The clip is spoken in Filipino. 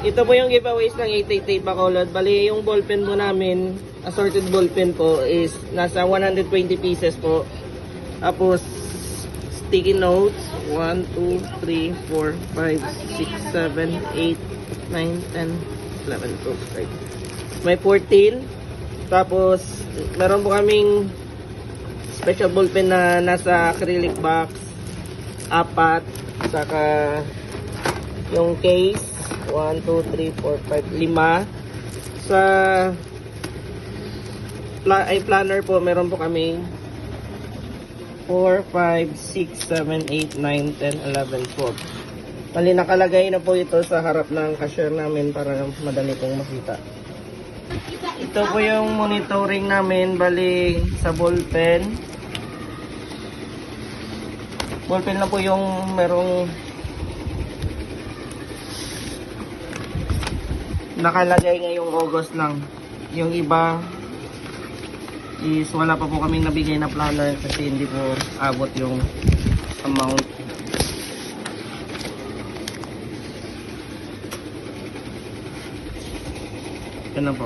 Ito po yung giveaways ng 888 Bacolod. Bali, yung ballpen po namin, assorted ballpen po, is nasa 120 pieces po. Tapos, sticky notes, 1, 2, 3, 4, 5, 6, 7, 8, 9, 10, 11, 12, 13. May 14. Tapos, meron po kaming special ballpen na nasa acrylic box, 4. Saka, yung case, 1, 2, 3, 4, 5, 5. Sa planner po, meron po kami 4, 5, 6, 7, 8, 9, 10, 11, 12. Bali, nakalagay na po ito sa harap ng cashier namin para madali pong makita. Ito po yung monitoring namin, bali sa ballpen. Ballpen lang po yung merong nakalagay ngayong August lang. Yung iba is wala pa po kaming nabigay na planner kasi hindi po abot yung amount. Ito na po.